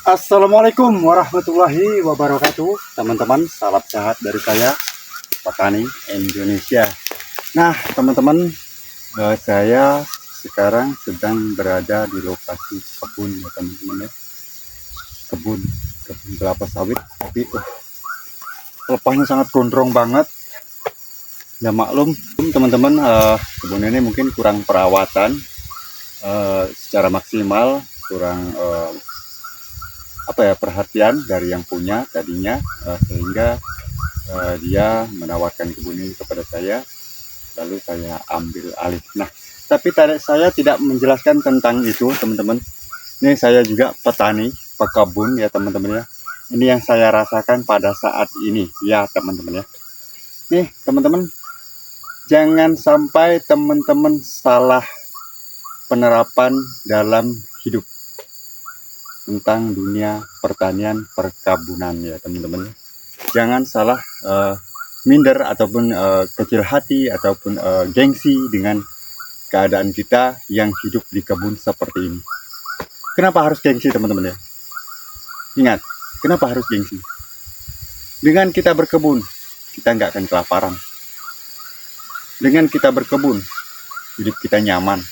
Assalamualaikum warahmatullahi wabarakatuh, teman-teman. Salam sehat dari saya, petani Indonesia. Nah, teman-teman, saya sekarang sedang berada di lokasi kebun ya teman-teman ya. Kebun kelapa sawit, tapi pelepahnya sangat gondrong banget. Ya maklum teman-teman, kebun ini mungkin kurang perawatan secara maksimal, kurang perhatian dari yang punya tadinya, sehingga dia menawarkan kebun ini kepada saya, lalu saya ambil alih. Nah, tapi saya tidak menjelaskan tentang itu teman-teman. Ini saya juga petani, pekebun ya teman-teman ya. Ini yang saya rasakan pada saat ini ya teman-teman ya. Nih teman-teman, jangan sampai teman-teman salah penerapan dalam hidup tentang dunia pertanian perkebunan ya teman-teman. Jangan salah minder ataupun kecil hati ataupun gengsi dengan keadaan kita yang hidup di kebun seperti ini. Kenapa harus gengsi teman-teman ya? Ingat, kenapa harus gengsi? Dengan kita berkebun, kita nggak akan kelaparan. Dengan kita berkebun, hidup kita nyaman.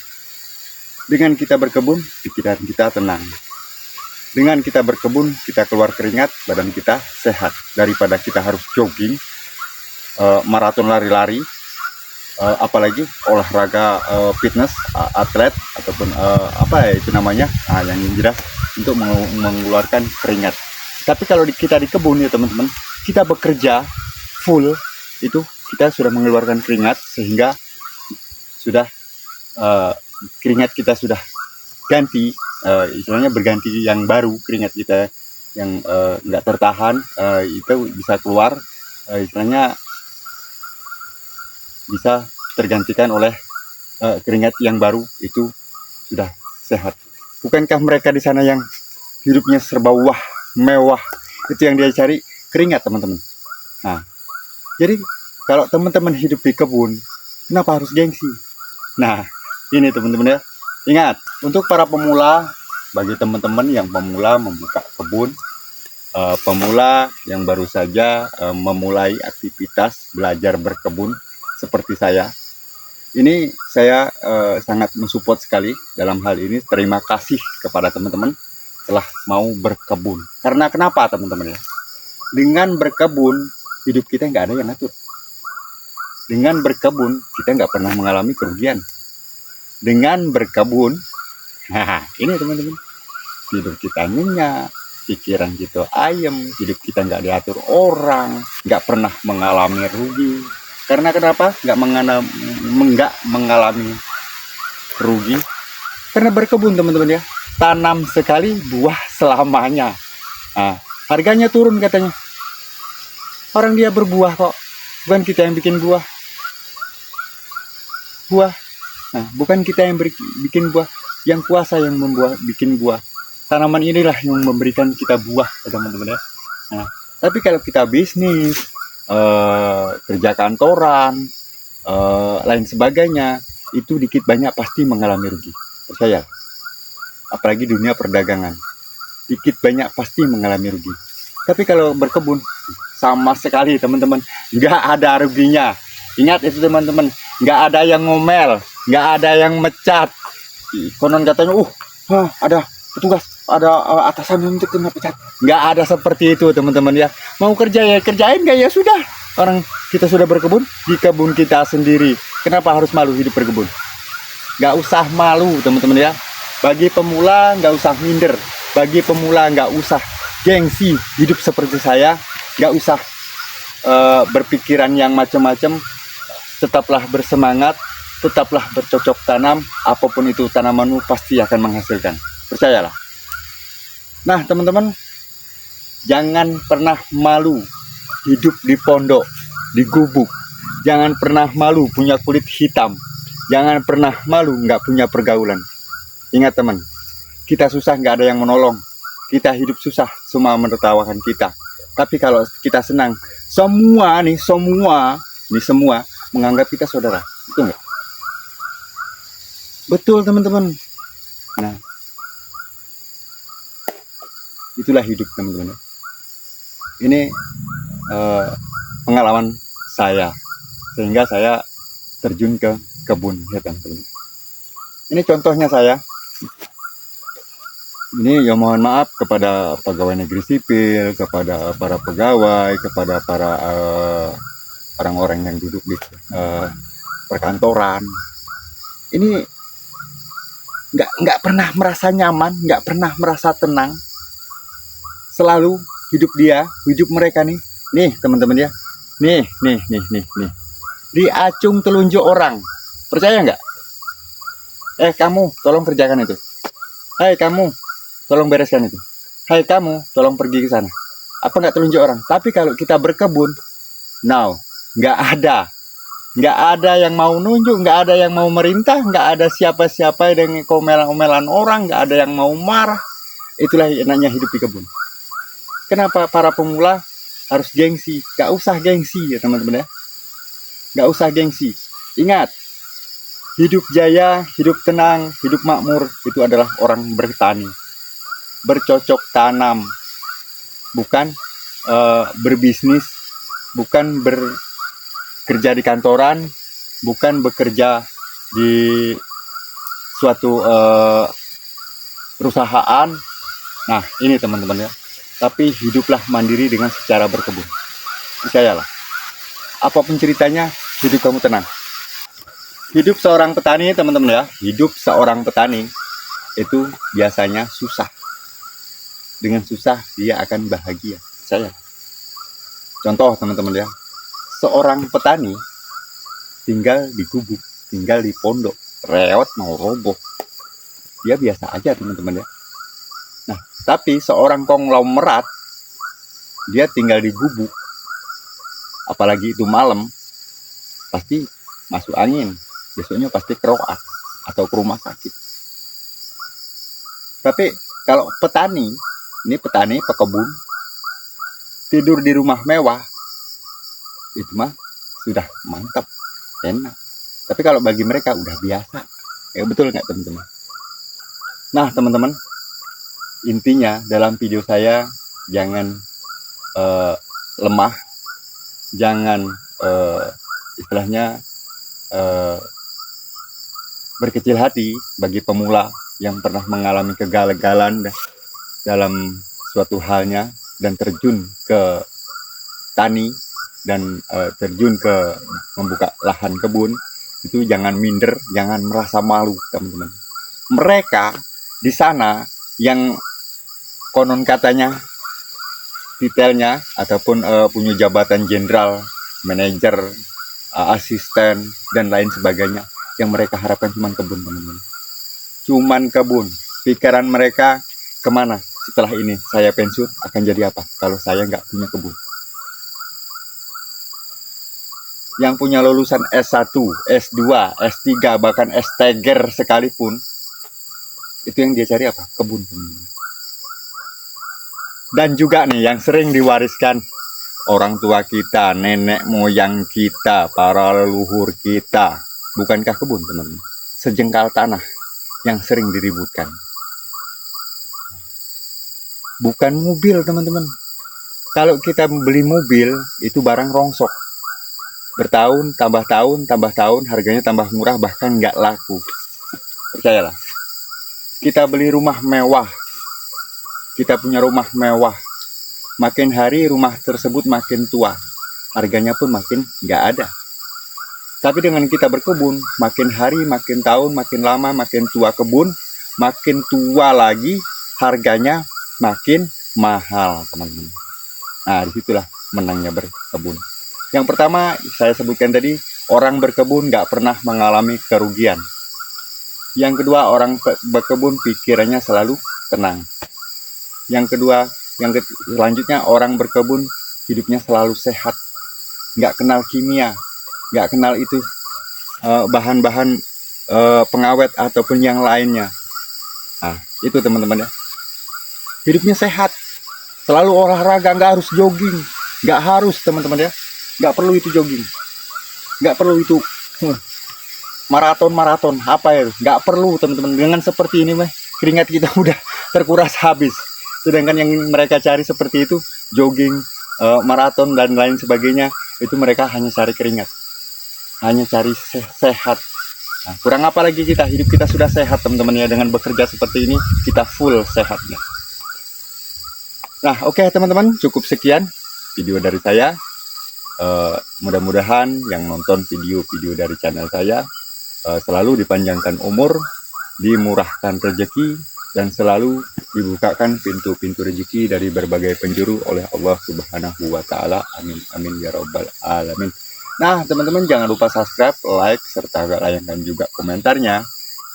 Dengan kita berkebun, pikiran kita tenang. Dengan kita berkebun, kita keluar keringat, badan kita sehat. Daripada kita harus jogging, maraton lari-lari, apalagi olahraga fitness, atlet, ataupun itu namanya, yang jelas untuk mengeluarkan keringat. Tapi kalau kita di kebun ya teman-teman, kita bekerja full, itu kita sudah mengeluarkan keringat, sehingga sudah keringat kita sudah ganti, istilahnya berganti yang baru. Keringat kita yang nggak tertahan itu bisa keluar, istilahnya bisa tergantikan oleh keringat yang baru, itu sudah sehat. Bukankah mereka di sana yang hidupnya serba mewah, itu yang dia cari keringat teman-teman. Nah, jadi kalau teman-teman hidup di kebun, kenapa harus gengsi? Nah, ini teman-teman ya. Ingat, untuk para pemula, bagi teman-teman yang pemula membuka kebun, pemula yang baru saja memulai aktivitas belajar berkebun seperti saya, ini saya sangat mensupport sekali dalam hal ini. Terima kasih kepada teman-teman telah mau berkebun. Karena kenapa teman-teman ya? Dengan berkebun, hidup kita nggak ada yang ngatur. Dengan berkebun, kita nggak pernah mengalami kerugian. Dengan berkebun, ini teman-teman, hidup kita nyenyak, pikiran kita ayem, hidup kita nggak diatur orang, nggak pernah mengalami rugi. Karena kenapa? Nggak mengalami rugi? Karena berkebun teman-teman ya, tanam sekali buah selamanya. Nah, harganya turun katanya. Orang dia berbuah kok, bukan kita yang bikin buah. Nah, bukan kita yang bikin buah, yang kuasa yang bikin buah. Tanaman inilah yang memberikan kita buah, teman-teman ya. Nah, tapi kalau kita bisnis, kerja kantoran, lain sebagainya, itu dikit banyak pasti mengalami rugi. Percaya. Apalagi dunia perdagangan, dikit banyak pasti mengalami rugi. Tapi kalau berkebun, sama sekali teman-teman, nggak ada ruginya. Ingat itu teman-teman, nggak ada yang ngomel, nggak ada yang mecat. Konon katanya, ada petugas, ada atasan untuk kena pecat. Nggak ada seperti itu teman-teman ya. Mau kerja ya kerjain, nggak ya sudah. Orang kita sudah berkebun di kebun kita sendiri. Kenapa harus malu hidup berkebun? Nggak usah malu teman-teman ya. Bagi pemula nggak usah minder. Bagi pemula nggak usah gengsi hidup seperti saya. Nggak usah berpikiran yang macam-macam. Tetaplah bersemangat, tetaplah bercocok tanam. Apapun itu tanamanmu pasti akan menghasilkan. Percayalah. Nah teman-teman, jangan pernah malu hidup di pondok, di gubuk. Jangan pernah malu punya kulit hitam. Jangan pernah malu nggak punya pergaulan. Ingat teman, kita susah nggak ada yang menolong. Kita hidup susah, semua menertawakan kita. Tapi kalau kita senang, semua menganggap kita saudara. Betul nggak? Betul teman-teman. Nah, itulah hidup teman-teman. Ini pengalaman saya, sehingga saya terjun ke kebun ya teman-teman. Ini contohnya saya. Ini ya mohon maaf kepada pegawai negeri sipil, kepada para pegawai, kepada para orang-orang yang duduk di perkantoran. Ini nggak pernah merasa nyaman, nggak pernah merasa tenang. Selalu hidup mereka nih teman-teman ya. Nih. Diacung telunjuk orang. Percaya nggak? Kamu tolong kerjakan itu. Hai kamu, tolong bereskan itu. Hai kamu, tolong pergi ke sana. Apa nggak telunjuk orang? Tapi kalau kita berkebun, nggak ada yang mau nunjuk, nggak ada yang mau merintah, nggak ada siapa-siapa dengan omelan-omelan orang, nggak ada yang mau marah. Itulah enaknya hidup di kebun. Kenapa para pemula harus gengsi? Nggak usah gengsi ya teman-teman ya. Nggak usah gengsi. Ingat, hidup jaya, hidup tenang, hidup makmur itu adalah orang bertani, bercocok tanam, bukan berbisnis, bukan bekerja di kantoran, bukan bekerja di suatu perusahaan. Nah ini teman-teman ya. Tapi hiduplah mandiri dengan secara berkebun. Percayalah. Apapun ceritanya, hidup kamu tenang. Hidup seorang petani teman-teman ya. Hidup seorang petani itu biasanya susah. Dengan susah dia akan bahagia. Saya. Contoh teman-teman ya. Seorang petani tinggal di gubuk, tinggal di pondok, reot mau roboh. Dia biasa aja teman-teman ya. Nah, tapi seorang konglomerat dia tinggal di gubuk, apalagi itu malam, pasti masuk angin, besoknya pasti keroak atau ke rumah sakit. Tapi kalau petani, ini petani pekebun, tidur di rumah mewah, itu mah sudah mantap, enak. Tapi kalau bagi mereka udah biasa, betul nggak teman-teman? Nah teman-teman, intinya dalam video saya jangan lemah, jangan istilahnya berkecil hati bagi pemula yang pernah mengalami kegagalan dalam suatu halnya dan terjun ke tani dan terjun ke membuka lahan kebun. Itu jangan minder, jangan merasa malu teman-teman. Mereka di sana yang konon katanya detailnya ataupun punya jabatan jenderal, manajer, asisten dan lain sebagainya, yang mereka harapkan cuman kebun teman-teman. Cuman kebun. Pikiran mereka kemana? Setelah ini saya pensiun akan jadi apa kalau saya nggak punya kebun? Yang punya lulusan S1, S2, S3, bahkan S-Tiger sekalipun, itu yang dia cari apa? Kebun teman-teman. Dan juga nih yang sering diwariskan orang tua kita, nenek moyang kita, para leluhur kita, bukankah kebun teman-teman? Sejengkal tanah yang sering diributkan. Bukan mobil teman-teman. Kalau kita beli mobil itu barang rongsok, bertahun tambah tahun harganya tambah murah, bahkan nggak laku. Percayalah. Kita beli rumah mewah, kita punya rumah mewah, makin hari rumah tersebut makin tua, harganya pun makin nggak ada. Tapi dengan kita berkebun, makin hari, makin tahun, makin lama, makin tua kebun, makin tua lagi, harganya makin mahal, teman-teman. Nah, disitulah menangnya berkebun. Yang pertama, saya sebutkan tadi, orang berkebun nggak pernah mengalami kerugian. Yang kedua, orang berkebun pikirannya selalu tenang. Yang kedua, selanjutnya orang berkebun hidupnya selalu sehat, nggak kenal kimia, nggak kenal itu bahan-bahan pengawet ataupun yang lainnya. Nah, itu teman-teman ya, hidupnya sehat, selalu olahraga, nggak harus jogging, nggak harus teman-teman ya, nggak perlu itu jogging, nggak perlu itu maraton apa ya, nggak perlu teman-teman. Dengan seperti ini keringat kita udah terkuras habis. Sedangkan yang mereka cari seperti itu, jogging, maraton, dan lain sebagainya, itu mereka hanya cari keringat, hanya cari sehat. Nah, kurang apa lagi kita, hidup kita sudah sehat teman-teman ya, dengan bekerja seperti ini, kita full sehatnya. Nah, oke teman-teman, cukup sekian video dari saya. Mudah-mudahan yang nonton video-video dari channel saya selalu dipanjangkan umur, dimurahkan rezeki, dan selalu dibukakan pintu-pintu rezeki dari berbagai penjuru oleh Allah Subhanahu wa Ta'ala. Amin, amin ya Rabbal Alamin. Nah, teman-teman jangan lupa subscribe, like, serta layangkan juga komentarnya,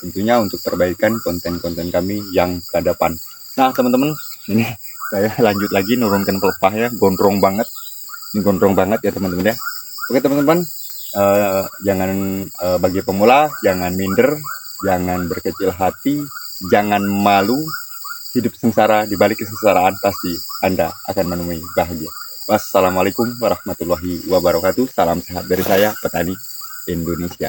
tentunya untuk perbaikan konten-konten kami yang ke depan. Nah, teman-teman, ini saya lanjut lagi nurunkan pelepah ya, gondrong banget. Ini gondrong banget ya teman-teman ya. Oke teman-teman, jangan bagi pemula, jangan minder, jangan berkecil hati, jangan malu. Hidup sengsara, di balik kesengsaraan pasti Anda akan menemui bahagia. Wassalamualaikum warahmatullahi wabarakatuh. Salam sehat dari saya, petani Indonesia.